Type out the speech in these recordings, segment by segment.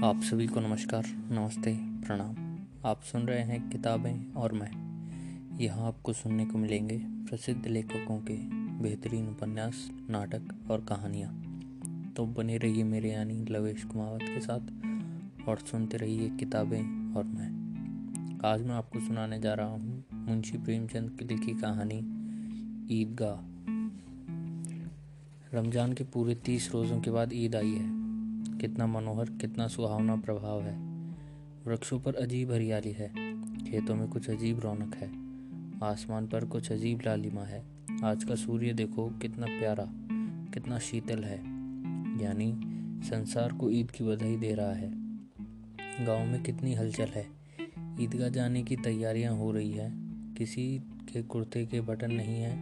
आप सभी को नमस्कार, नमस्ते, प्रणाम। आप सुन रहे हैं किताबें और मैं। यहाँ आपको सुनने को मिलेंगे प्रसिद्ध लेखकों के बेहतरीन उपन्यास, नाटक और कहानियाँ। तो बने रहिए मेरे यानी लवेश कुमावत के साथ और सुनते रहिए किताबें और मैं। आज मैं आपको सुनाने जा रहा हूँ मुंशी प्रेमचंद की लिखी कहानी ईदगाह। रमजान के पूरे 30 रोज़ों के बाद ईद आई है। कितना मनोहर, कितना सुहावना प्रभाव है। वृक्षों पर अजीब हरियाली है, खेतों में कुछ अजीब रौनक है, आसमान पर कुछ अजीब लालिमा है। आज का सूर्य देखो, कितना प्यारा, कितना शीतल है, यानी संसार को ईद की बधाई दे रहा है। गांव में कितनी हलचल है। ईदगाह जाने की तैयारियां हो रही है। किसी के कुर्ते के बटन नहीं है,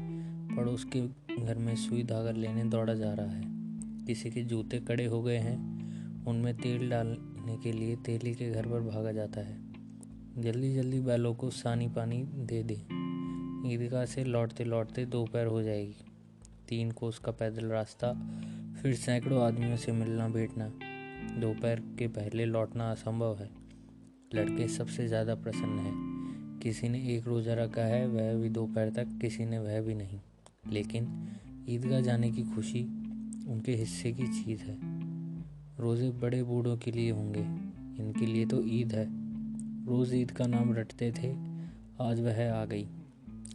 पड़ोस के घर में सुई धागा लेने दौड़ा जा रहा है। किसी के जूते कड़े हो गए हैं, उनमें तेल डालने के लिए तेली के घर पर भागा जाता है। जल्दी जल्दी बैलों को सानी पानी दे दे। ईदगाह से लौटते लौटते दोपहर हो जाएगी। 3 कोस का पैदल रास्ता, फिर सैकड़ों आदमियों से मिलना बैठना। दोपहर के पहले लौटना असंभव है। लड़के सबसे ज़्यादा प्रसन्न हैं। किसी ने एक रोज़ा रखा है, वह भी दोपहर तक, किसी ने वह भी नहीं। लेकिन ईदगाह जाने की खुशी उनके हिस्से की चीज़ है। रोज़े बड़े बूढ़ों के लिए होंगे, इनके लिए तो ईद है। रोज़ ईद का नाम रटते थे, आज वह आ गई।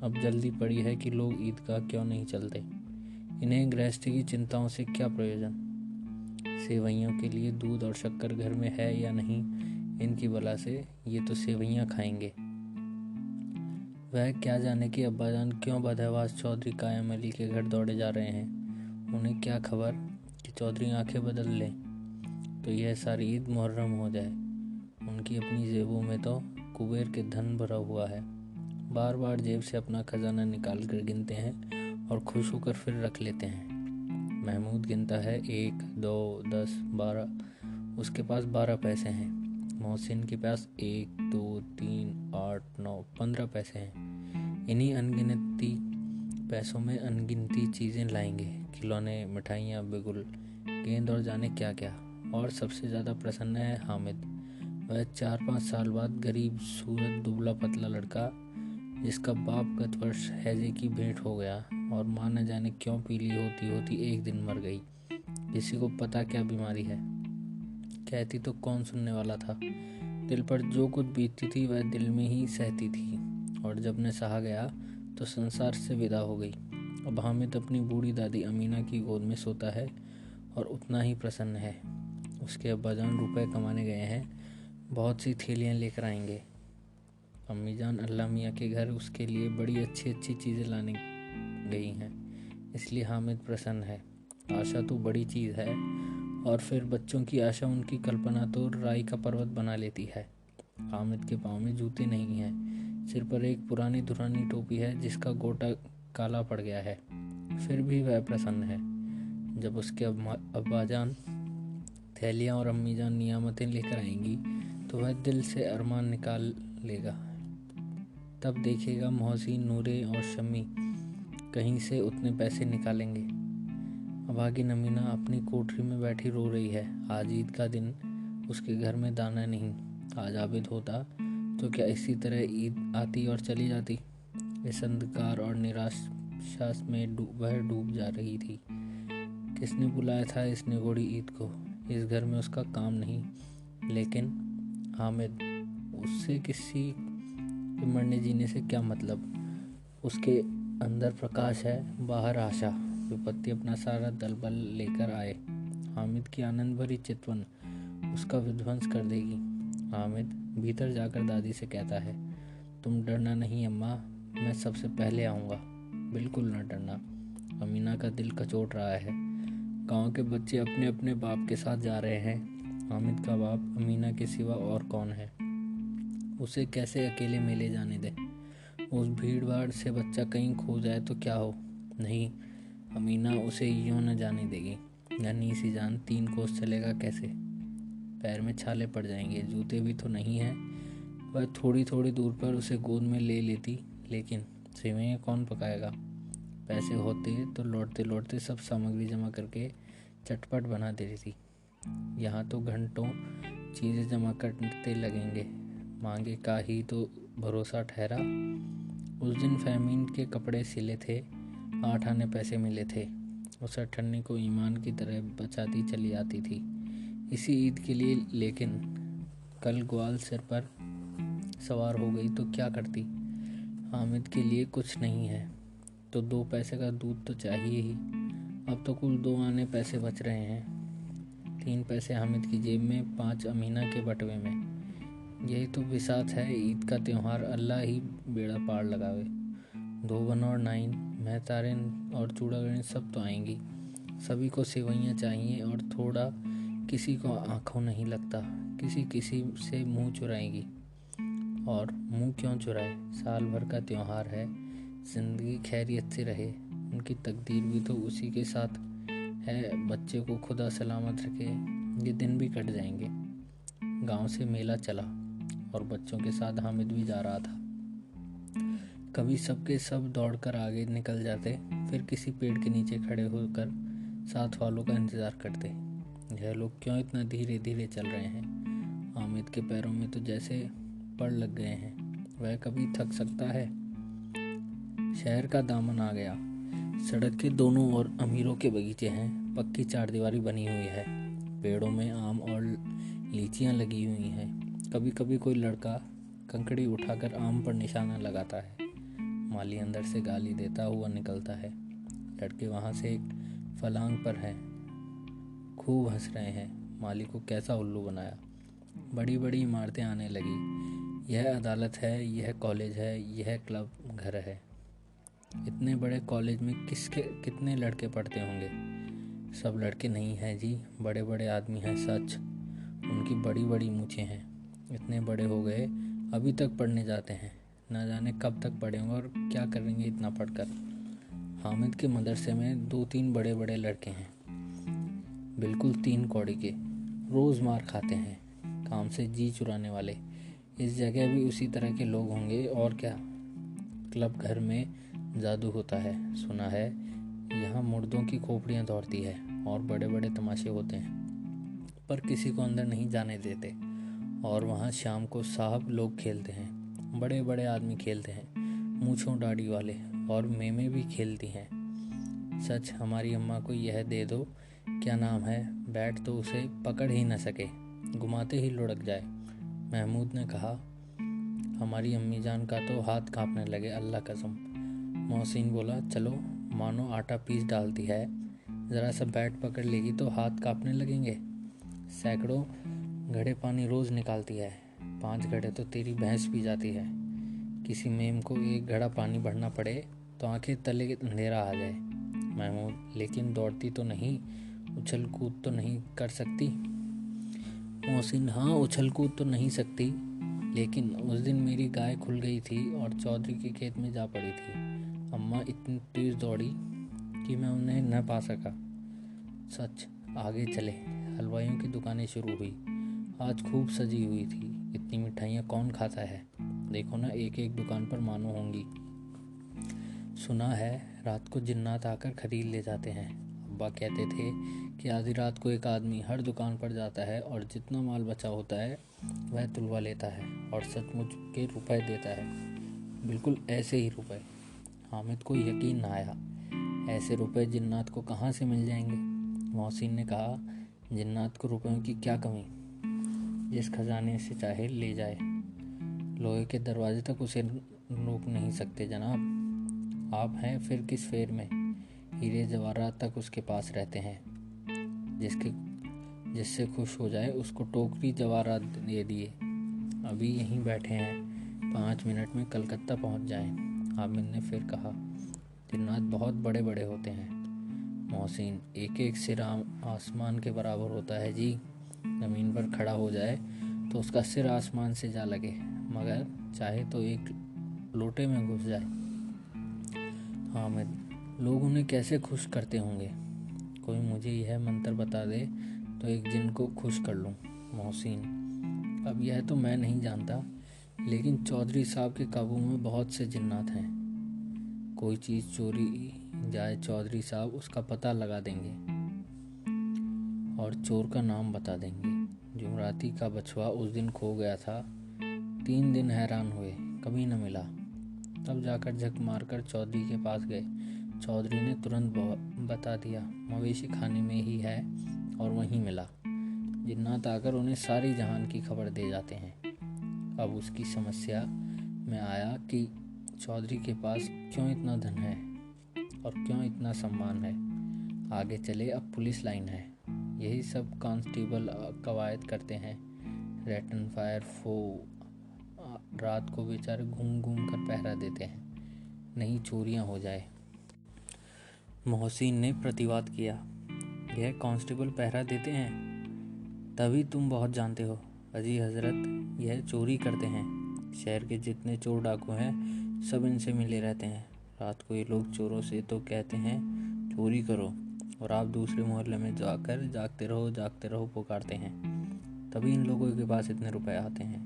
अब जल्दी पड़ी है कि लोग ईदगाह क्यों नहीं चलते। इन्हें गृहस्थी की चिंताओं से क्या प्रयोजन। सेवैयों के लिए दूध और शक्कर घर में है या नहीं, इनकी बला से ये तो सेवैयाँ खाएंगे। वह क्या जाने कि अब्बाजान क्यों बदहवास चौधरी कायम अली के घर दौड़े जा रहे हैं। उन्हें क्या खबर कि चौधरी आंखें बदल लें तो यह सारी ईद मुहर्रम हो जाए। उनकी अपनी जेबों में तो कुबेर के धन भरा हुआ है। बार बार जेब से अपना खजाना निकाल कर गिनते हैं और खुश होकर फिर रख लेते हैं। महमूद गिनता है 1, 2, 10, 12। उसके पास 12 पैसे हैं। मोहसिन के पास 1, 2, 3, 8, 9, 15 पैसे हैं। इन्हीं अनगिनती पैसों में अनगिनती चीज़ें लाएंगे, खिलौने, मिठाइयाँ, बिगुल, गेंद और जाने क्या क्या। और सबसे ज़्यादा प्रसन्न है हामिद। वह 4-5 साल बाद गरीब सूरत दुबला पतला लड़का, जिसका बाप गत वर्ष हैजे की भेंट हो गया और माँ न जाने क्यों पीली होती होती एक दिन मर गई। किसी को पता क्या बीमारी है। कहती तो कौन सुनने वाला था। दिल पर जो कुछ बीतती थी वह दिल में ही सहती थी, और जब न सहा गया तो संसार से विदा हो गई। अब हामिद अपनी बूढ़ी दादी अमीना की गोद में सोता है और उतना ही प्रसन्न है। उसके अब्बाजान रुपए कमाने गए हैं, बहुत सी थैलियाँ लेकर आएंगे। अम्मी जान अल्लाह मियाँ के घर उसके लिए बड़ी अच्छी अच्छी चीज़ें लाने गई हैं, इसलिए हामिद प्रसन्न है। आशा तो बड़ी चीज़ है, और फिर बच्चों की आशा, उनकी कल्पना तो राई का पर्वत बना लेती है। हामिद के पाँव में जूते नहीं हैं, सिर पर एक पुरानी धुरानी टोपी है जिसका गोटा काला पड़ गया है, फिर भी वह प्रसन्न है। जब उसके अब्बाजान थैलियाँ और अम्मीजान नियामतें लेकर आएंगी तो वह दिल से अरमान निकाल लेगा। तब देखेगा मोहसिन, नूरे और शम्मी कहीं से उतने पैसे निकालेंगे। अभागिन अमीना अपनी कोठरी में बैठी रो रही है। आज ईद का दिन, उसके घर में दाना नहीं। आज आबिद होता तो क्या इसी तरह ईद आती और चली जाती। इस अंधकार और निराशा में वह डूब जा रही थी। किसने बुलाया था इस निगोड़ी ईद को। इस घर में उसका काम नहीं, लेकिन हामिद, उससे किसी के मरने जीने से क्या मतलब। उसके अंदर प्रकाश है, बाहर आशा। विपत्ति अपना सारा दल बल लेकर आए, हामिद की आनंद भरी चितवन उसका विध्वंस कर देगी। हामिद भीतर जाकर दादी से कहता है, तुम डरना नहीं अम्मा, मैं सबसे पहले आऊँगा। बिल्कुल न डरना। अमीना का दिल कचोट रहा है। गांव के बच्चे अपने अपने बाप के साथ जा रहे हैं। हामिद का बाप अमीना के सिवा और कौन है। उसे कैसे अकेले मेले जाने दे। उस भीड़ भाड़ से बच्चा कहीं खो जाए तो क्या हो। नहीं, अमीना उसे यूं न जाने देगी। नन्ही सी जान, 3 कोस चलेगा कैसे। पैर में छाले पड़ जाएंगे, जूते भी तो नहीं हैं। वह थोड़ी थोड़ी दूर पर उसे गोद में ले लेती, लेकिन सेवैयाँ कौन पकाएगा। पैसे होते तो लौटते लौटते सब सामग्री जमा करके चटपट बना देती थी। यहाँ तो घंटों चीज़ें जमा करते लगेंगे, मांगे का ही तो भरोसा ठहरा। उस दिन फहमीन के कपड़े सिले थे, 8 आने पैसे मिले थे। उस अठन्नी को ईमान की तरह बचाती चली आती थी इसी ईद के लिए, लेकिन कल ग्वाल सिर पर सवार हो गई तो क्या करती। हामिद के लिए कुछ नहीं है तो 2 पैसे का दूध तो चाहिए ही। अब तो कुल 2 आने पैसे बच रहे हैं, 3 पैसे हामिद की जेब में, 5 अमीना के बटवे में। यही तो बिसात है ईद का त्योहार, अल्लाह ही बेड़ा पार लगावे। धोबन और नाइन, महतारिन और चूड़ागणित सब तो आएंगी। सभी को सेवइयाँ चाहिए और थोड़ा, किसी को आंखों नहीं लगता, किसी से मुंह चुराएगी। और मुंह क्यों चुराए, साल भर का त्योहार है, जिंदगी खैरियत से रहे। उनकी तकदीर भी तो उसी के साथ है, बच्चे को खुदा सलामत रखे, ये दिन भी कट जाएंगे। गांव से मेला चला और बच्चों के साथ हामिद भी जा रहा था। कभी सबके सब दौड़कर आगे निकल जाते, फिर किसी पेड़ के नीचे खड़े होकर साथ वालों का इंतजार करते। यह लोग क्यों इतना धीरे धीरे चल रहे हैं। हामिद के पैरों में तो जैसे पड़ लग गए हैं, वह कभी थक सकता है। शहर का दामन आ गया, सड़क के दोनों ओर अमीरों के बगीचे हैं, पक्की चारदीवारी बनी हुई है, पेड़ों में आम और लीचियां लगी हुई हैं। कभी कभी कोई लड़का कंकड़ी उठाकर आम पर निशाना लगाता है, माली अंदर से गाली देता हुआ निकलता है। लड़के वहां से एक फलांग पर हैं, खूब हंस रहे हैं, माली को कैसा उल्लू बनाया। बड़ी बड़ी इमारतें आने लगी, यह अदालत है, यह कॉलेज है, यह क्लब घर है। इतने बड़े कॉलेज में कितने लड़के पढ़ते होंगे। सब लड़के नहीं हैं जी, बड़े बड़े आदमी हैं सच, उनकी बड़ी बड़ी मूछें हैं, इतने बड़े हो गए अभी तक पढ़ने जाते हैं। न जाने कब तक पढ़ेंगे और क्या करेंगे इतना पढ़कर। हामिद के मदरसे में 2-3 बड़े बड़े लड़के हैं, बिल्कुल 3 कौड़ी के, रोज़ मार खाते हैं, काम से जी चुराने वाले। इस जगह भी उसी तरह के लोग होंगे और क्या। क्लब घर में जादू होता है, सुना है, यहाँ मुर्दों की खोपड़ियाँ दौड़ती है और बड़े बड़े तमाशे होते हैं, पर किसी को अंदर नहीं जाने देते। और वहाँ शाम को साहब लोग खेलते हैं, बड़े बड़े आदमी खेलते हैं, मूँछों दाढ़ी वाले, और मेमे भी खेलती हैं। सच, हमारी अम्मा को यह दे दो, क्या नाम है, बैट तो उसे पकड़ ही न सके, घुमाते ही लुढ़क जाए। महमूद ने कहा। हमारी अम्मी जान का तो हाथ कांपने लगे, अल्लाह कसम। मोहसिन बोला, चलो मानो आटा पीस डालती है, ज़रा सा बैट पकड़ लेगी तो हाथ कांपने लगेंगे। सैकड़ों घड़े पानी रोज़ निकालती है, 5 घड़े तो तेरी भैंस पी जाती है। किसी मेम को 1 घड़ा पानी भरना पड़े तो आंखें तले अंधेरा आ जाए। महमूद, लेकिन दौड़ती तो नहीं, उछल कूद तो नहीं कर सकती। मोहसिन, हाँ उछल कूद तो नहीं सकती, लेकिन उस दिन मेरी गाय खुल गई थी और चौधरी के खेत में जा पड़ी थी। अम्मा इतनी तेज दौड़ी कि मैं उन्हें न पा सका। सच। आगे चले, हलवाइयों की दुकानें शुरू हुई, आज खूब सजी हुई थी। इतनी मिठाइयाँ कौन खाता है, देखो ना, एक एक दुकान पर मानो होंगी। सुना है रात को जिन्नात आकर खरीद ले जाते हैं। अब्बा कहते थे कि आधी रात को एक आदमी हर दुकान पर जाता है और जितना माल बचा होता है वह तुलवा लेता है और सचमुच के रुपए देता है, बिल्कुल ऐसे ही रुपए। हामिद को यकीन ना आया, ऐसे रुपए जिन्नात को कहाँ से मिल जाएंगे। मोहसिन ने कहा, जिन्नात को रुपयों की क्या कमी, जिस खजाने से चाहे ले जाए, लोहे के दरवाजे तक उसे रोक नहीं सकते जनाब। आप हैं फिर किस फेर में, हीरे जवाहरात तक उसके पास रहते हैं, जिससे खुश हो जाए उसको टोकरी जवाहरात दे दिए। अभी यहीं बैठे हैं, 5 मिनट में कलकत्ता पहुंच जाएं। हामिद ने फिर कहा, जिन्नात बहुत बड़े बड़े होते हैं। मोहसिन, एक एक सिर आसमान के बराबर होता है जी, ज़मीन पर खड़ा हो जाए तो उसका सिर आसमान से जा लगे, मगर चाहे तो एक लोटे में घुस जाए। हामिद, लोग उन्हें कैसे खुश करते होंगे, कोई मुझे यह मंत्र बता दे तो एक जिन को खुश कर लूं। मोहसिन, अब यह तो मैं नहीं जानता, लेकिन चौधरी साहब के काबू में बहुत से जिन्नात हैं, कोई चीज़ चोरी जाए चौधरी साहब उसका पता लगा देंगे। और चोर का नाम बता देंगे। जुमराती का बछवा उस दिन खो गया था। 3 दिन हैरान हुए, कभी न मिला। तब जाकर झक मारकर चौधरी के पास गए। चौधरी ने तुरंत बता दिया, मवेशी खाने में ही है और वहीं मिला। जिन्नात आकर उन्हें सारी जहान की खबर दे जाते हैं। अब उसकी समस्या में आया कि चौधरी के पास क्यों इतना धन है और क्यों इतना सम्मान है। आगे चले, अब पुलिस लाइन है। यही सब कांस्टेबल कवायद करते हैं। रैटन फायर फो रात को बेचारे घूम घूम कर पहरा देते हैं, नहीं चोरियां हो जाए। मोहसिन ने प्रतिवाद किया, यह कांस्टेबल पहरा देते हैं तभी तुम बहुत जानते हो। अजी हजरत, यह चोरी करते हैं। शहर के जितने चोर डाकू हैं सब इनसे मिले रहते हैं। रात को ये लोग चोरों से तो कहते हैं चोरी करो, और आप दूसरे मोहल्ले में जाकर जागते रहो पुकारते हैं। तभी इन लोगों के पास इतने रुपए आते हैं।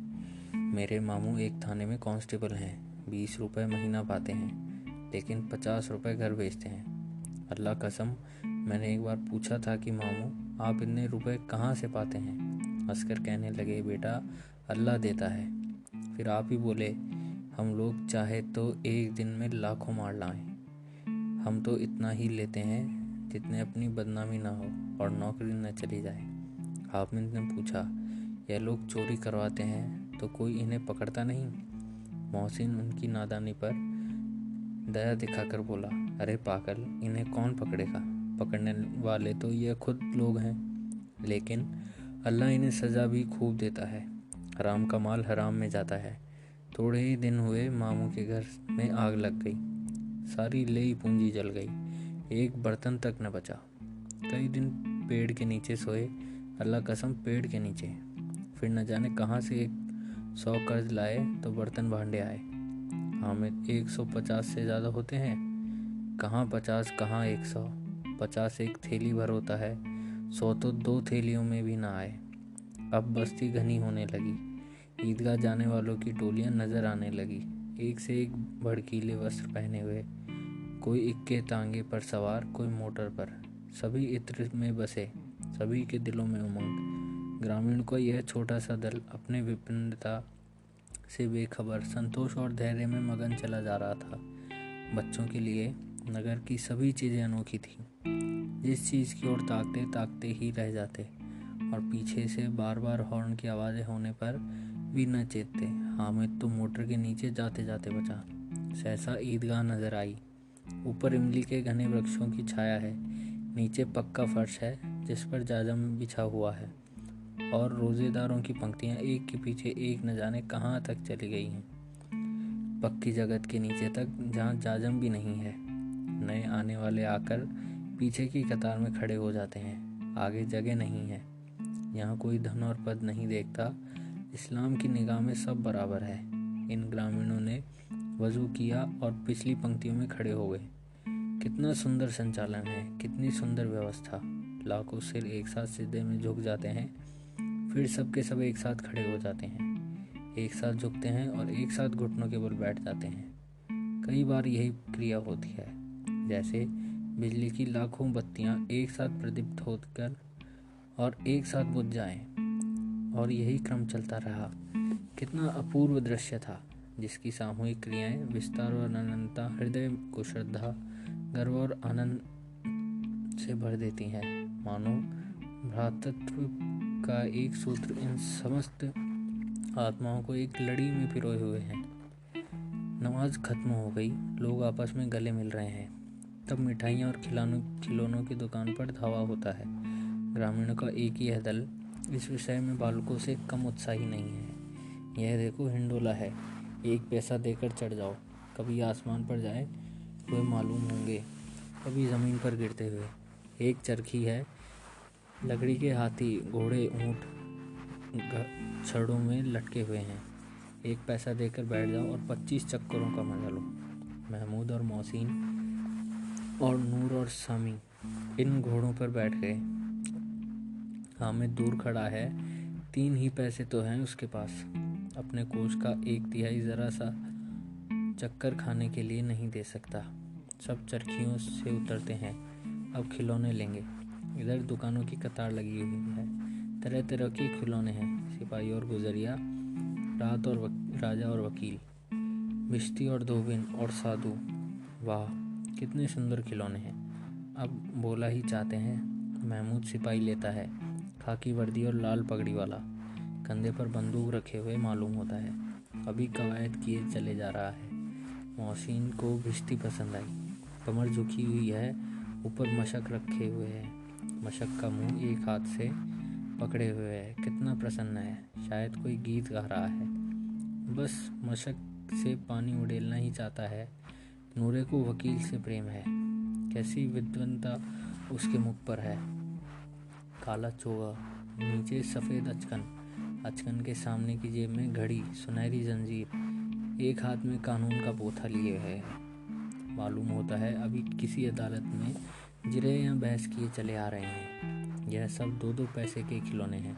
मेरे मामू एक थाने में कांस्टेबल हैं, 20 रुपए महीना पाते हैं, लेकिन 50 रुपए घर बेचते हैं। अल्लाह कसम, मैंने एक बार पूछा था कि मामू आप इतने रुपए कहाँ से पाते हैं? हंसकर कहने लगे, बेटा अल्लाह देता है। फिर आप ही बोले, हम लोग चाहे तो एक दिन में लाखों मार लाएं। हम तो इतना ही लेते हैं जितने अपनी बदनामी ना हो और नौकरी न चली जाए। हामिद ने पूछा, यह लोग चोरी करवाते हैं तो कोई इन्हें पकड़ता नहीं? मोहसिन उनकी नादानी पर दया दिखाकर बोला, अरे पागल, इन्हें कौन पकड़ेगा? पकड़ने वाले तो ये खुद लोग हैं। लेकिन अल्लाह इन्हें सज़ा भी खूब देता है। हराम का माल हराम में जाता है। थोड़े ही दिन हुए, मामू के घर में आग लग गई। सारी लेई पूंजी जल गई, एक बर्तन तक न बचा। कई दिन पेड़ के नीचे सोए, अल्लाह कसम पेड़ के नीचे। फिर न जाने कहाँ से 100 कर्ज लाए तो बर्तन भांडे आए। हामिद, 150 से ज़्यादा होते हैं? कहाँ 50, कहाँ 100। 50 एक थैली भर होता है, 100 तो 2 थैलियों में भी ना आए। अब बस्ती घनी होने लगी। ईदगाह जाने वालों की टोलियां नजर आने लगी, एक से एक भड़कीले वस्त्र पहने हुए। कोई इक्के तांगे पर सवार, कोई मोटर पर। सभी इत्र में बसे, सभी के दिलों में उमंग। ग्रामीण को यह छोटा सा दल अपने विभिन्नता से बेखबर, संतोष और धैर्य में मगन चला जा रहा था। बच्चों के लिए नगर की सभी चीज़ें अनोखी थीं। जिस चीज़ की ओर ताकते ताकते ही रह जाते, और पीछे से बार बार हॉर्न की आवाज़ें होने पर भी न चेतते। हामिद तो मोटर के नीचे जाते जाते बचा। सहसा ईदगाह नजर आई। ऊपर इमली के घने वृक्षों की छाया है, नीचे पक्का फर्श है जिस पर जाजम बिछा हुआ है, और रोजेदारों की पंक्तियां एक के पीछे एक न जाने कहाँ तक चली गई हैं। पक्की जगत के नीचे तक, जहाँ जाजम भी नहीं है। नए आने वाले आकर पीछे की कतार में खड़े हो जाते हैं। आगे जगह नहीं है। यहाँ कोई धन और पद नहीं देखता। इस्लाम की निगाह में सब बराबर है। इन ग्रामीणों ने वजू किया और पिछली पंक्तियों में खड़े हो गए। कितना सुंदर संचालन है, कितनी सुंदर व्यवस्था। लाखों सिर एक साथ सिजदे में झुक जाते हैं, फिर सबके सब एक साथ खड़े हो जाते हैं, एक साथ झुकते हैं और एक साथ घुटनों के बल बैठ जाते हैं। कई बार यही क्रिया होती है, जैसे बिजली की लाखों बत्तियां एक साथ प्रदीप्त होकर और एक साथ बुझ जाएं, और यही क्रम चलता रहा। कितना अपूर्व दृश्य था, जिसकी सामूहिक क्रियाएं, विस्तार और अनंतता हृदय को श्रद्धा, गर्व और आनंद से भर देती हैं। मानो भ्रातृत्व का एक सूत्र इन समस्त आत्माओं को एक लड़ी में पिरोए हुए हैं। नमाज खत्म हो गई, लोग आपस में गले मिल रहे हैं। तब मिठाइयाँ और खिलौनों की दुकान पर धावा होता है। ग्रामीणों का एक ही दल इस विषय में बालकों से कम उत्साही नहीं है। यह देखो, हिंडोला है, 1 पैसा देकर चढ़ जाओ। कभी आसमान पर जाए हुए मालूम होंगे, कभी ज़मीन पर गिरते हुए। एक चरखी है, लकड़ी के हाथी, घोड़े, ऊँट छड़ों में लटके हुए हैं। 1 पैसा देकर बैठ जाओ और 25 चक्करों का मजा लो। महमूद और मोहसिन और नूर और सामी इन घोड़ों पर बैठ गए। हामिद दूर खड़ा है, 3 ही पैसे तो हैं उसके पास। अपने कोष का 1/3 जरा सा चक्कर खाने के लिए नहीं दे सकता। सब चरखियों से उतरते हैं, अब खिलौने लेंगे। इधर दुकानों की कतार लगी हुई है, तरह तरह के खिलौने हैं, सिपाही और गुजरिया, राजा और वकील, भिश्ती और धोबिन और साधु। वाह, कितने सुंदर खिलौने हैं। अब बोला ही चाहते हैं। महमूद सिपाही लेता है, खाकी वर्दी और लाल पगड़ी वाला, कंधे पर बंदूक रखे हुए मालूम होता है। अभी कवायद किए चले जा रहा है। मोहसिन को भिश्ती पसंद आई, कमर झुकी हुई है, ऊपर मशक रखे हुए है, मशक का मुंह एक हाथ से पकड़े हुए है, कितना प्रसन्न है, शायद कोई गीत गा रहा है। बस मशक से पानी उड़ेलना ही चाहता है। नूरे को वकील से प्रेम है, कैसी विद्वता उसके मुख पर है। काला चोगा, नीचे सफ़ेद अचकन, अचकन के सामने की जेब में घड़ी, सुनहरी जंजीर, एक हाथ में कानून का पोथा लिए है। मालूम होता है अभी किसी अदालत में जिरह या बहस किए चले आ रहे हैं। यह सब 2-2 पैसे के खिलौने हैं।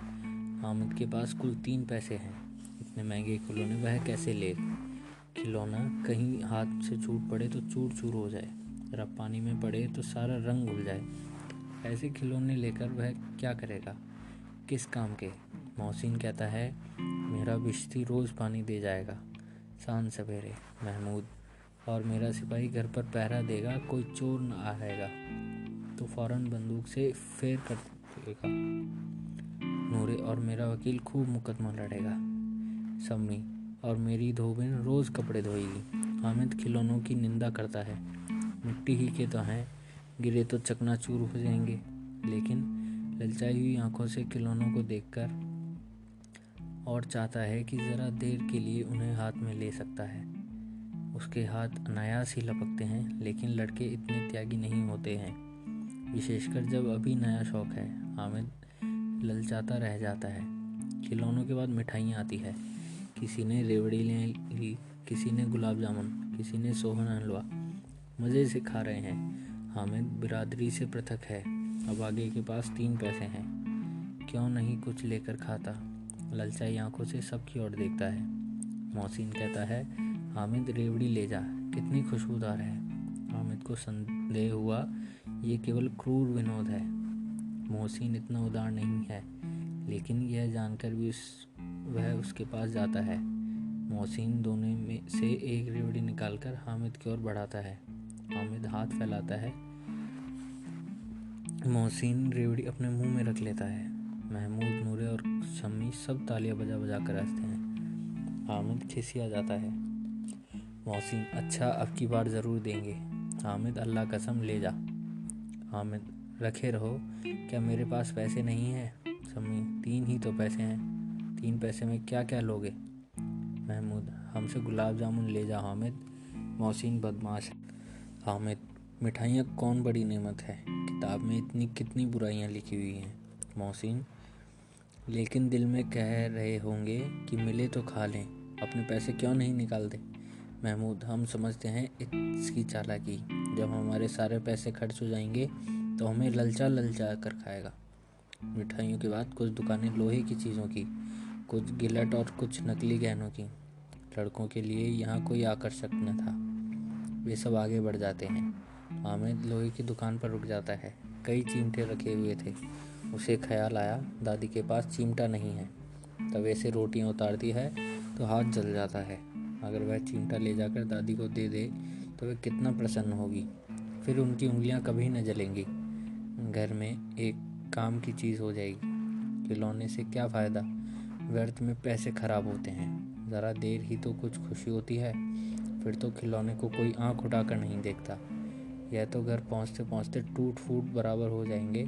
हामिद के पास कुल 3 पैसे हैं। इतने महंगे खिलौने वह कैसे ले? खिलौना कहीं हाथ से छूट पड़े तो चूर चूर हो जाए, जरा पानी में पड़े तो सारा रंग उड़ जाए। ऐसे खिलौने लेकर वह क्या करेगा, किस काम के? मोहसिन कहता है, मेरा भिश्ती रोज़ पानी दे जाएगा शाम सवेरे महमूद, और मेरा सिपाही घर पर पहरा देगा, कोई चोर न आएगा तो फौरन बंदूक से फेर कर देगा। नूरे और मेरा वकील खूब मुकदमा लड़ेगा। सम्मी और मेरी धोबिन रोज़ कपड़े धोएगी। हामिद खिलौनों की निंदा करता है, मिट्टी ही के तो हैं, गिरे तो चकनाचूर हो जाएंगे। लेकिन ललचाई हुई आंखों से खिलौनों को देखकर और चाहता है कि ज़रा देर के लिए उन्हें हाथ में ले सकता है। उसके हाथ अनायास ही लपकते हैं, लेकिन लड़के इतने त्यागी नहीं होते हैं, विशेषकर जब अभी नया शौक है। हामिद ललचाता रह जाता है। खिलौनों के बाद मिठाइयाँ आती है। किसी ने रेवड़ी ले ली, किसी ने गुलाब जामुन, किसी ने सोहन हलवा। मज़े से खा रहे हैं। हामिद बिरादरी से पृथक है। अब आगे के पास 3 पैसे हैं, क्यों नहीं कुछ लेकर खाता? ललचाई आंखों से सबकी ओर देखता है। मोहसिन कहता है, हामिद रेवड़ी ले जा, कितनी खुशबूदार है। हामिद को संदेह हुआ ये केवल क्रूर विनोद है। मोहसिन इतना उदार नहीं है, लेकिन यह जानकर भी वह उसके पास जाता है। मोहसिन दोनों में से एक रेवड़ी निकालकर हामिद की ओर बढ़ाता है। हामिद हाथ फैलाता है, मोहसिन रेवड़ी अपने मुंह में रख लेता है। महमूद, नूरे और शम्मी सब तालियां बजा बजा कर हंसते हैं। हामिद खिसिया जाता है। मोहसिन, अच्छा अब की बार ज़रूर देंगे। हामिद, अल्लाह कसम ले जा। हामिद, रखे रहो, क्या मेरे पास पैसे नहीं हैं? शम्मी, 3 ही तो पैसे हैं, 3 पैसे में क्या क्या लोगे? महमूद, हमसे गुलाब जामुन ले जा हामिद। मोहसिन, बदमाश। हामिद, मिठाइयाँ कौन बड़ी नेमत है, किताब में इतनी कितनी बुराइयाँ लिखी हुई हैं। मोहसिन, लेकिन दिल में कह रहे होंगे कि मिले तो खा लें, अपने पैसे क्यों नहीं निकालते? महमूद, हम समझते हैं इसकी चालाकी, जब हमारे सारे पैसे खर्च हो जाएंगे तो हमें ललचा ललचा कर खाएगा। मिठाइयों के बाद कुछ दुकानें लोहे की चीज़ों की, कुछ गिलट और कुछ नकली गहनों की। लड़कों के लिए यहाँ कोई आकर्षक न था। वे सब आगे बढ़ जाते हैं। हामिद लोहे की दुकान पर रुक जाता है। कई चिमटे रखे हुए थे। उसे ख्याल आया, दादी के पास चिमटा नहीं है। तवे से रोटियां उतारती है तो हाथ जल जाता है। अगर वह चिमटा ले जाकर दादी को दे दे तो वह कितना प्रसन्न होगी। फिर उनकी उंगलियां कभी न जलेंगी। घर में एक काम की चीज़ हो जाएगी। खिलौने से क्या फ़ायदा, व्यर्थ में पैसे खराब होते हैं। ज़रा देर ही तो कुछ खुशी होती है, फिर तो खिलौने को कोई आंख उठाकर नहीं देखता। यह तो घर पहुंचते पहुंचते टूट फूट बराबर हो जाएंगे।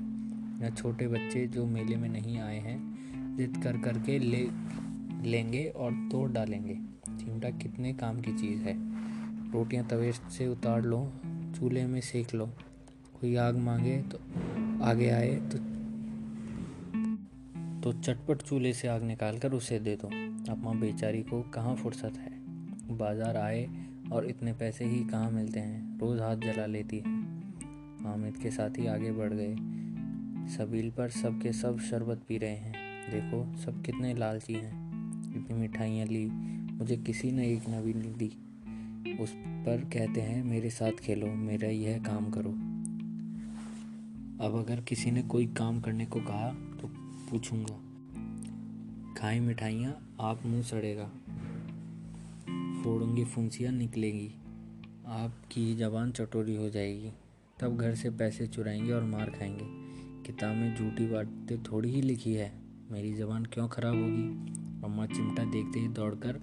या छोटे बच्चे जो मेले में नहीं आए हैं जिद कर कर के लेंगे और तोड़ डालेंगे। चिमटा कितने काम की चीज़ है। रोटियां तवे से उतार लो, चूल्हे में सेक लो, कोई आग मांगे तो आगे आए तो चटपट चूल्हे से आग निकालकर उसे दे दो। अम्मा बेचारी को कहाँ फुर्सत है, बाजार आए और इतने पैसे ही कहाँ मिलते हैं, रोज़ हाथ जला लेती है। हामिद के साथी आगे बढ़ गए। सबील पर सब के सब शरबत पी रहे हैं। देखो सब कितने लालची हैं। इतनी मिठाइयाँ ली, मुझे किसी ने एक न भी नहीं दी। उस पर कहते हैं मेरे साथ खेलो, मेरा यह काम करो। अब अगर किसी ने कोई काम करने को कहा तो पूछूंगा, खाई मिठाइयाँ आप मुंह सड़ेगा, फोड़ूंगी फुंसियाँ निकलेगी, आपकी जबान चटोरी हो जाएगी, तब घर से पैसे चुराएंगे और मार खाएंगे। किताब में झूठी बातें थोड़ी ही लिखी है, मेरी जबान क्यों खराब होगी। अम्मा चिमटा देखते ही दौड़कर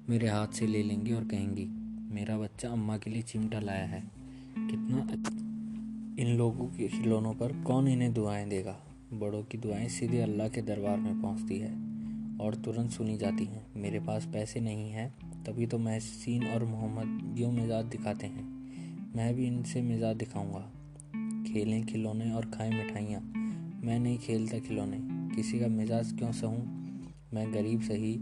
मेरे हाथ से ले लेंगी और कहेंगी, मेरा बच्चा अम्मा के लिए चिमटा लाया है, कितना इन लोगों के खिलौनों पर कौन इन्हें दुआएं देगा। बड़ों की दुआएं सीधे अल्लाह के दरबार में पहुंचती है और तुरंत सुनी जाती हैं। मेरे पास पैसे नहीं हैं, तभी तो महसीन और मोहम्मद यूँ मिजाज दिखाते हैं, मैं भी इनसे मिजाज दिखाऊंगा। खेलें खिलौने और खाएं मिठाइयाँ, मैं नहीं खेलता खिलौने, किसी का मिजाज क्यों सहूँ। मैं गरीब सही,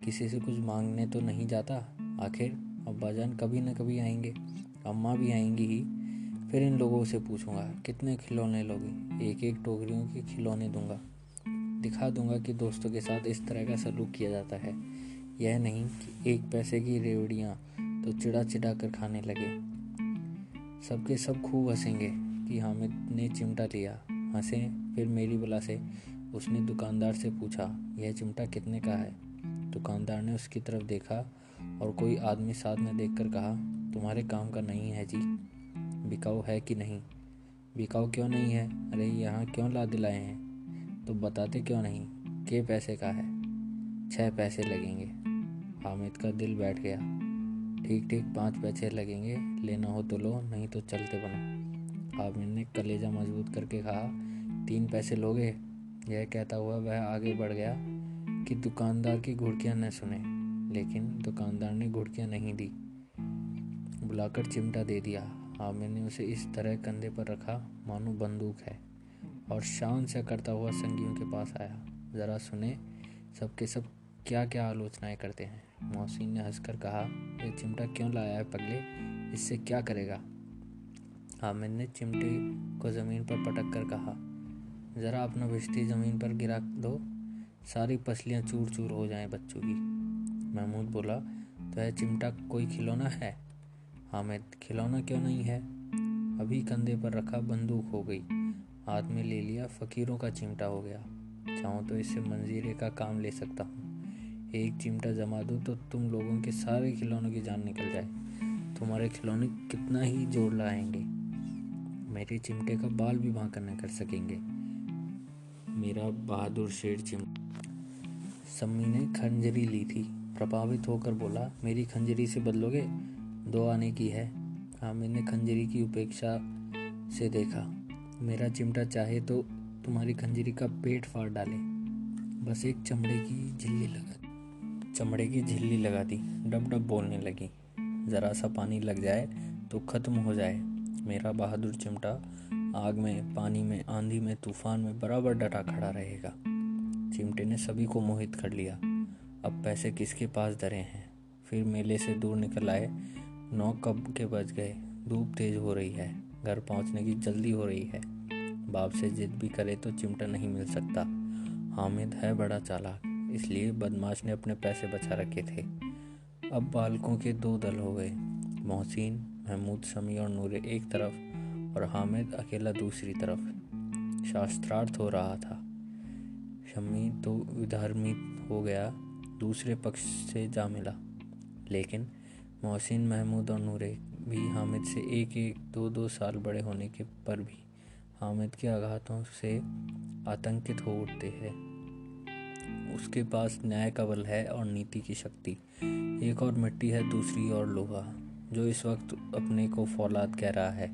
किसी से कुछ मांगने तो नहीं जाता। आखिर अब्बाजान कभी न कभी आएंगे, अम्मा भी आएंगी ही। फिर इन लोगों से पूछूंगा, कितने खिलौने लोगे। एक एक टोकरियों के खिलौने दूंगा, दिखा दूंगा कि दोस्तों के साथ इस तरह का सलूक किया जाता है। यह नहीं कि 1 पैसे की रेवड़ियाँ तो चिढ़ा चिढ़ा कर खाने लगे। सबके सब खूब हंसेंगे कि हामिद ने चिमटा लिया। हंसे फिर मेरी बला से। उसने दुकानदार से पूछा, यह चिमटा कितने का है। दुकानदार ने उसकी तरफ देखा और कोई आदमी साथ में देखकर कहा, तुम्हारे काम का नहीं है जी, बिकाऊ है कि नहीं। बिकाऊ क्यों नहीं है, अरे यहाँ क्यों ला दिलाए हैं, तो बताते क्यों नहीं। के पैसे का है, 6 पैसे लगेंगे। हामिद का दिल बैठ गया। ठीक ठीक 5 पैसे लगेंगे, लेना हो तो लो, नहीं तो चलते बनो। हामिद ने कलेजा मजबूत करके कहा, 3 पैसे लोगे। यह कहता हुआ वह आगे बढ़ गया कि दुकानदार की घुड़कियां न सुने, लेकिन दुकानदार ने घुड़कियां नहीं दी, बुलाकर चिमटा दे दिया। हामिद ने उसे इस तरह कंधे पर रखा मानो बंदूक है और शान से करता हुआ संगियों के पास आया। ज़रा सुने सबके सब क्या क्या आलोचनाएं करते हैं। मोहसिन ने हंसकर कहा, ये चिमटा क्यों लाया है पगले, इससे क्या करेगा। हामिद ने चिमटे को ज़मीन पर पटक कर कहा, ज़रा अपना बिस्ती ज़मीन पर गिरा दो, सारी पसलियाँ चूर चूर हो जाएं बच्चों की। महमूद बोला, तो यह चिमटा कोई खिलौना है। हामिद, खिलौना क्यों नहीं है, अभी कंधे पर रखा बंदूक हो गई, हाथ में ले लिया फ़कीरों का चिमटा हो गया। चाहूँ तो इससे मंजीरे का काम ले सकता हूँ। एक चिमटा जमा दूँ तो तुम लोगों के सारे खिलौनों की जान निकल जाए। तुम्हारे खिलौने कितना ही जोड़ लाएंगे, मेरे चिमटे का बाल भी बांका न कर सकेंगे। मेरा बहादुर शेर चिमटा। सम्मी ने खंजरी ली थी, प्रभावित होकर बोला, मेरी खंजरी से बदलोगे, 2 आने की है। हामिद ने खंजरी की उपेक्षा से देखा, मेरा चिमटा चाहे तो तुम्हारी खंजरी का पेट फाड़ डाले, बस एक चमड़े की झिल्ली लगा दी। डब डब बोलने लगी, ज़रा सा पानी लग जाए तो ख़त्म हो जाए। मेरा बहादुर चिमटा आग में, पानी में, आंधी में, तूफान में बराबर डटा खड़ा रहेगा। चिमटे ने सभी को मोहित कर लिया। अब पैसे किसके पास धरे हैं। फिर मेले से दूर निकल आए। 9 कब के बज गए, धूप तेज हो रही है, घर पहुंचने की जल्दी हो रही है। बाप से जिद भी करे तो चिमटा नहीं मिल सकता। हामिद है बड़ा चालाक, इसलिए बदमाश ने अपने पैसे बचा रखे थे। अब बालकों के 2 दल हो गए, मोहसिन, महमूद, शमी और नूरे एक तरफ और हामिद अकेला दूसरी तरफ। शास्त्रार्थ हो रहा था। शमी तो विधर्मी हो गया, दूसरे पक्ष से जा मिला, लेकिन मोहसिन, महमूद और नूरे भी हामिद से 1-1, 2-2 साल बड़े होने के पर भी हामिद के आघातों से आतंकित हो उठते हैं। उसके पास न्याय का बल है और नीति की शक्ति। एक और मिट्टी है, दूसरी और लोहा। जो इस वक्त अपने को फौलाद कह रहा है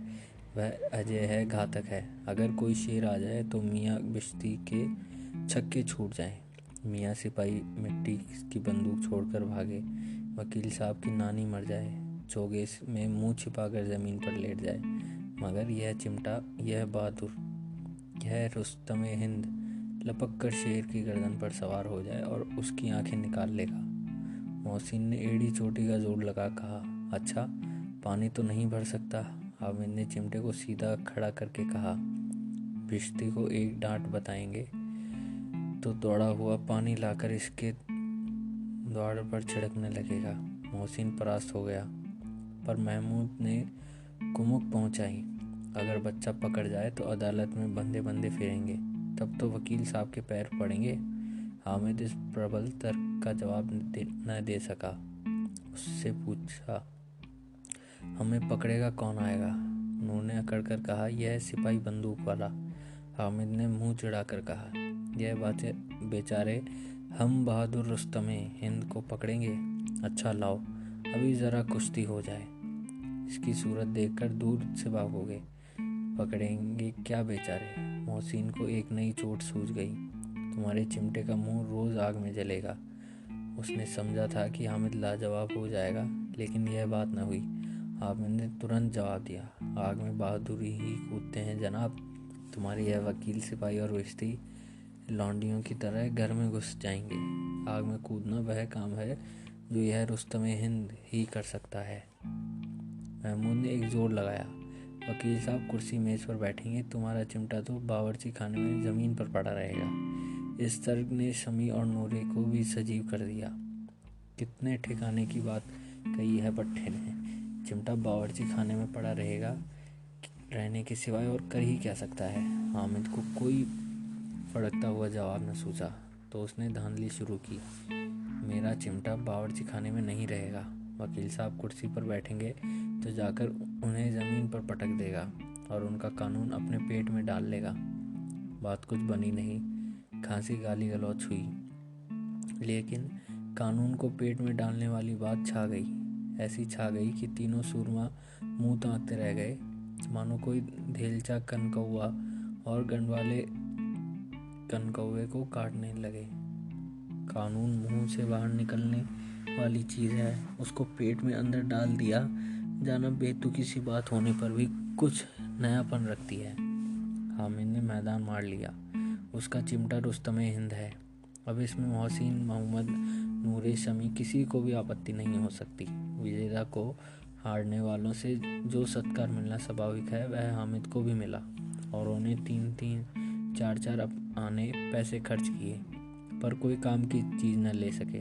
वह अजय है, घातक है। अगर कोई शेर आ जाए तो मियाँ बिश्ती के छक्के छूट जाएं, मियाँ सिपाही मिट्टी की बंदूक छोड़कर भागे, वकील साहब की नानी मर जाए, चौगेस में मुंह छिपाकर ज़मीन पर लेट जाए, मगर यह चिमटा, यह बहादुर, यह रुस्तम हिंद लपक कर शेर की गर्दन पर सवार हो जाए और उसकी आंखें निकाल लेगा। मोहसिन ने एड़ी चोटी का जोर लगा कहा, अच्छा पानी तो नहीं भर सकता। हामिद ने चिमटे को सीधा खड़ा करके कहा, भिश्ती को एक डांट बताएंगे तो दौड़ा हुआ पानी लाकर इसके द्वार पर छिड़कने लगेगा। मोहसिन परास्त हो गया, पर महमूद ने कुमुक पहुंचाई। अगर बच्चा पकड़ जाए तो अदालत में बंदे बंदे फिरेंगे, तब तो वकील साहब के पैर पड़ेंगे। हामिद इस प्रबल तर्क का जवाब न दे सका। उससे पूछा, हमें पकड़ेगा कौन आएगा? नूर ने अकड़ कर कहा, यह सिपाही बंदूक वाला। हामिद ने मुंह चिढ़ाकर कहा, यह बातें बेचारे हम बहादुर रुस्तमे हिंद को पकड़ेंगे। अच्छा लाओ, अभी ज़रा कुश्ती हो जाए। इसकी सूरत देखकर दूर से भागोगे। पकड़ेंगे क्या बेचारे? मोहसिन को एक नई चोट सूझ गई। तुम्हारे चिमटे का मुंह रोज़ आग में जलेगा। उसने समझा था कि हामिद लाजवाब हो जाएगा, लेकिन यह बात न हुई। हामिद ने तुरंत जवाब दिया, आग में बहादुरी ही कूदते हैं जनाब। तुम्हारे यह वकील, सिपाही और विश्ती लौंडियों की तरह घर में घुस जाएंगे। आग में कूदना वह काम है जो यह रुस्तमे हिंद ही कर सकता है। महमूद ने एक जोर लगाया, वकील साहब कुर्सी मेज पर बैठेंगे, तुम्हारा चिमटा तो बावर्ची खाने में ज़मीन पर पड़ा रहेगा। इस तर्क ने शमी और नूरे को भी सजीव कर दिया। कितने ठिकाने की बात कही है पट्टे ने। चिमटा बावर्ची खाने में पड़ा रहने के सिवाय और कर ही क्या सकता है? हामिद को कोई फड़कता हुआ जवाब न सूझा, तो उसने धांधली शुरू की। मेरा चिमटा बावर्ची खाने में नहीं रहेगा। वकील साहब कुर्सी पर बैठेंगे तो जाकर उन्हें ज़मीन पर पटक देगा और उनका कानून अपने पेट में डाल लेगा। बात कुछ बनी नहीं, खांसी गाली गलौच हुई, लेकिन कानून को पेट में डालने वाली बात छा गई। ऐसी छा गई कि तीनों सूरमा मुंह ताकते रह गए, मानो कोई धेलचा कनकौआ और गंडवाले कनकौए को काटने लगे। कानून मुंह से बाहर निकलने वाली चीज़ है, उसको पेट में अंदर डाल दिया जाना बेतुकी सी बात होने पर भी कुछ नयापन रखती है। हामिद ने मैदान मार लिया। उसका चिमटा रुस्तमे हिंद है। अब इसमें मोहसिन, मोहम्मद, नूरे, शमी किसी को भी आपत्ति नहीं हो सकती। विजेता को हारने वालों से जो सत्कार मिलना स्वाभाविक है, वह हामिद को भी मिला और उन्हें 3-3, 4-4 आने पैसे खर्च किए, पर कोई काम की चीज़ न ले सके।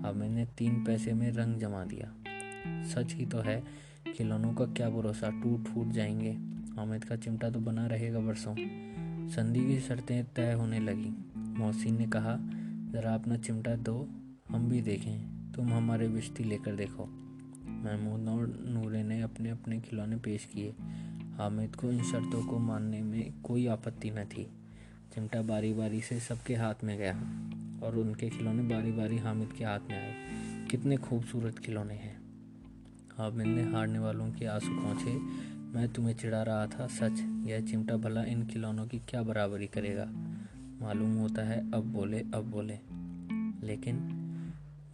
हामिद ने 3 पैसे में रंग जमा दिया। सच ही तो है, खिलौनों का क्या भरोसा, टूट फूट जाएंगे। हामिद का चिमटा तो बना रहेगा बरसों। संधि की शर्तें तय होने लगी। मोहसिन ने कहा, ज़रा अपना चिमटा दो, हम भी देखें। तुम हमारे बिश्ती लेकर देखो। महमूद और नूरे ने अपने अपने खिलौने पेश किए। हामिद को इन शर्तों को मानने में कोई आपत्ति न थी। चिमटा बारी बारी से सबके हाथ में गया और उनके खिलौने बारी बारी हामिद के हाथ में आए। कितने खूबसूरत खिलौने हैं। हामिद ने हारने वालों के आंसू पोंछे। मैं तुम्हें चिढ़ा रहा था, सच। यह चिमटा भला इन खिलौनों की क्या बराबरी करेगा? मालूम होता है अब बोले। लेकिन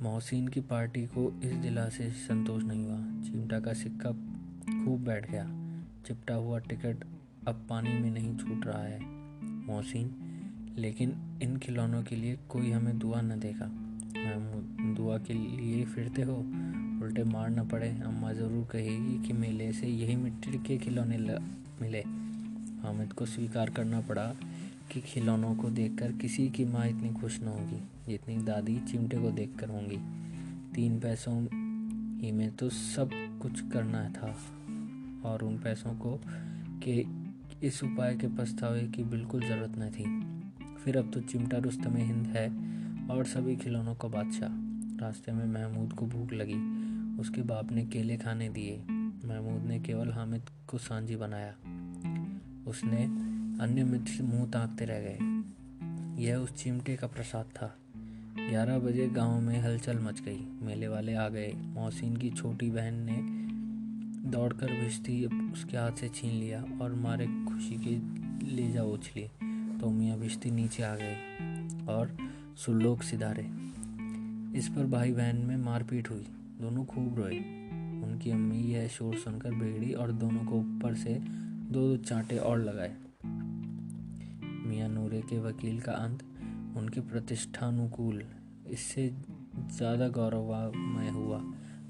मोहसिन की पार्टी को इस दिला से संतोष नहीं हुआ। चिमटा का सिक्का खूब बैठ गया। चिपटा हुआ टिकट अब पानी में नहीं छूट रहा है। मोहसिन, लेकिन इन खिलौनों के लिए कोई हमें दुआ न देगा। महमूद, दुआ के लिए फिरते हो? उल्टे मार न पड़े, अम्मा ज़रूर कहेगी कि मेले से यही मिट्टी के खिलौने मिले। हामिद को स्वीकार करना पड़ा कि खिलौनों को देखकर किसी की माँ इतनी खुश न होगी जितनी दादी चिमटे को देखकर होंगी। 3 पैसों ही में तो सब कुछ करना था और उन पैसों को के इस उपाय के पछतावे की बिल्कुल ज़रूरत न थी। फिर अब तो चिमटा रुस्तमे हिंद है और सभी खिलौनों का बादशाह। रास्ते में महमूद को भूख लगी। उसके बाप ने केले खाने दिए। महमूद ने केवल हामिद को सांझी बनाया। उसने अन्य मित्र मुंह ताकते रह गए। यह उस चिमटे का प्रसाद था। 11 बजे गांव में हलचल मच गई। मेले वाले आ गए। मोहसिन की छोटी बहन ने दौड़कर भिश्ती उसके हाथ से छीन लिया और मारे खुशी के लेजा उछली तो मियाँ भिश्ती नीचे आ गए और सुल्लोक सिधारे। इस पर भाई बहन में मारपीट हुई। दोनों खूब रोए। उनकी अम्मी यह शोर सुनकर बिगड़ी और दोनों को ऊपर से 2-2 चांटे और लगाए। मियाँ नूरे के वकील का अंत उनके प्रतिष्ठानुकूल इससे ज़्यादा गौरवमय हुआ।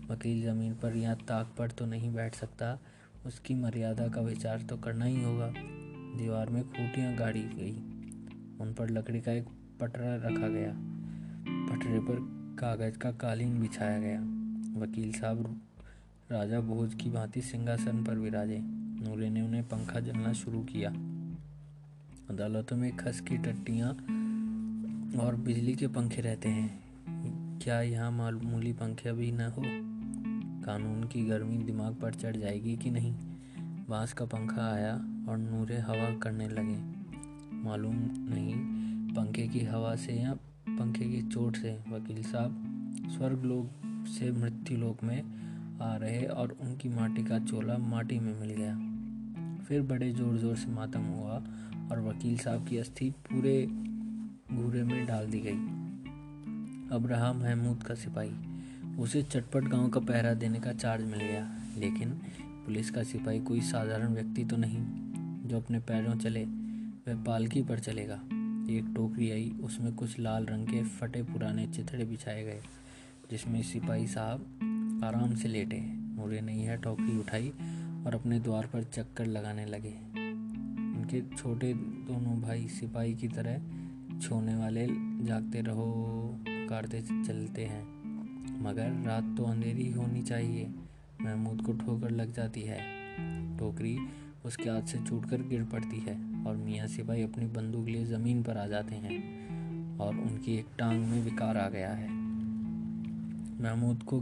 वकील ज़मीन पर या ताक पर तो नहीं बैठ सकता, उसकी मर्यादा का विचार तो करना ही होगा। दीवार में खूंटियाँ गाड़ी गई, उन पर लकड़ी का एक पटरा रखा गया। पटरे पर कागज का कालीन बिछाया गया। वकील साहब राजा भोज की भांति सिंहासन पर विराजे। नूरे ने उन्हें पंखा जलना शुरू किया। अदालतों में खस की टट्टियाँ और बिजली के पंखे रहते हैं, क्या यहाँ मामूली पंखे भी न हो? कानून की गर्मी दिमाग पर चढ़ जाएगी कि नहीं? बांस का पंखा आया और नूरे हवा करने लगे। मालूम नहीं पंखे की हवा से या पंखे की चोट से वकील साहब स्वर्गलोक से मृत्युलोक में आ रहे और उनकी माटी का चोला माटी में मिल गया। फिर बड़े जोर जोर से मातम हुआ और वकील साहब की अस्थि पूरे घूरे में डाल दी गई। अब रहा महमूद का सिपाही। उसे चटपट गांव का पहरा देने का चार्ज मिल गया, लेकिन पुलिस का सिपाही कोई साधारण व्यक्ति तो नहीं जो अपने पैरों चले। वह पालकी पर चलेगा। एक टोकरी आई, उसमें कुछ लाल रंग के फटे पुराने चिथड़े बिछाए गए, जिसमें सिपाही साहब आराम से लेटे। नूरे ने यह टोकरी उठाई और अपने द्वार पर चक्कर लगाने लगे। उनके छोटे दोनों भाई सिपाही की तरह छोने वाले जागते रहो पुकारते चलते हैं, मगर रात तो अंधेरी होनी चाहिए। महमूद को ठोकर लग जाती है, टोकरी उसके हाथ से छूटकर गिर पड़ती है और मियाँ सिपाही अपनी बंदूक लिए ज़मीन पर आ जाते हैं और उनकी एक टांग में विकार आ गया है। महमूद को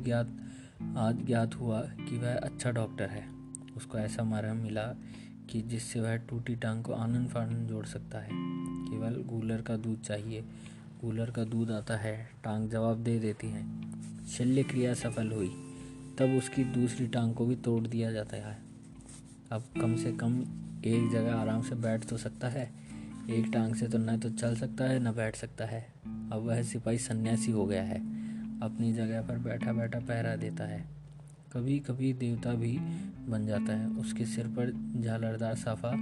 आज ज्ञात हुआ कि वह अच्छा डॉक्टर है। उसको ऐसा मरहम मिला कि जिससे वह टूटी टांग को आनन फानन जोड़ सकता है। केवल गूलर का दूध चाहिए। गूलर का दूध आता है, टांग जवाब दे देती है। शल्य क्रिया सफल हुई, तब उसकी दूसरी टांग को भी तोड़ दिया जाता है। अब कम से कम एक जगह आराम से बैठ तो सकता है। एक टांग से तो न तो चल सकता है न बैठ सकता है। अब वह सिपाही सन्यासी हो गया है, अपनी जगह पर बैठा बैठा पहरा देता है। कभी कभी देवता भी बन जाता है। उसके सिर पर झालरदार साफा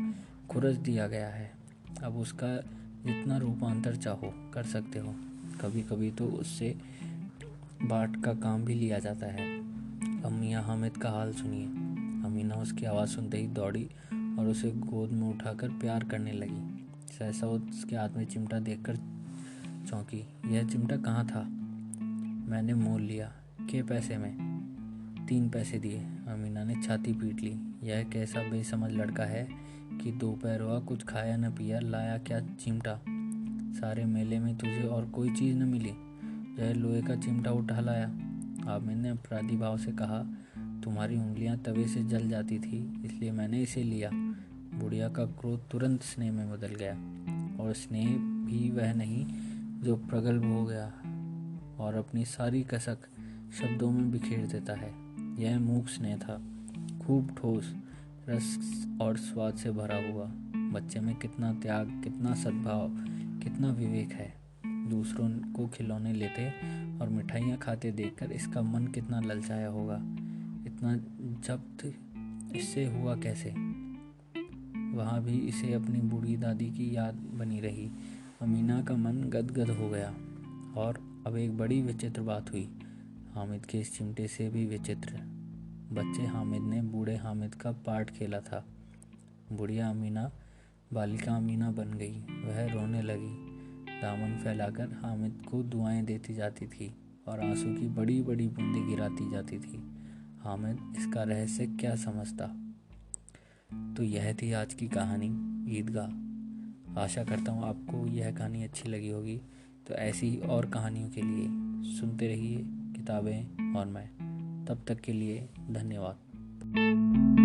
खुरच दिया गया है। अब उसका जितना रूपांतर चाहो कर सकते हो। कभी कभी तो उससे बाट का काम भी लिया जाता है। अब मियाँ हामिद का हाल सुनिए। अमीना उसकी आवाज़ सुनते ही दौड़ी और उसे गोद में उठाकर प्यार करने लगी। सहसा उसके हाथ में चिमटा देखकर चौंकी। यह चिमटा कहाँ था? मैंने मोल लिया। के पैसे में? 3 पैसे दिए। अमीना ने छाती पीट ली। यह कैसा बेसमझ लड़का है कि दोपहर हुआ, कुछ खाया न पिया, लाया क्या चिमटा? सारे मेले में तुझे और कोई चीज़ न मिली, यह लोहे का चिमटा उठा लाया। आमिर ने अपराधी भाव से कहा, तुम्हारी उंगलियां तवे से जल जाती थी, इसलिए मैंने इसे लिया। बुढ़िया का क्रोध तुरंत स्नेह में बदल गया, और स्नेह भी वह नहीं जो प्रगल्भ हो गया और अपनी सारी कसक शब्दों में बिखेर देता है। यह मूक स्नेह था, खूब ठोस, रस और स्वाद से भरा हुआ। बच्चे में कितना त्याग, कितना सद्भाव, कितना विवेक है। दूसरों को खिलौने लेते और मिठाइयाँ खाते देखकर इसका मन कितना ललचाया होगा। इतना जब्त इससे हुआ कैसे? वहाँ भी इसे अपनी बूढ़ी दादी की याद बनी रही। अमीना का मन गदगद हो गया। और अब एक बड़ी विचित्र बात हुई, हामिद के इस चिमटे से भी विचित्र। बच्चे हामिद ने बूढ़े हामिद का पार्ट खेला था। बुढ़िया अमीना बालिका अमीना बन गई। वह रोने लगी, दामन फैलाकर हामिद को दुआएं देती जाती थी और आंसू की बड़ी बड़ी बूंदें गिराती जाती थी। हामिद इसका रहस्य क्या समझता? तो यह थी आज की कहानी, ईदगाह। आशा करता हूँ आपको यह कहानी अच्छी लगी होगी। तो ऐसी ही और कहानियों के लिए सुनते रहिए किताबें और मैं। तब तक के लिए धन्यवाद।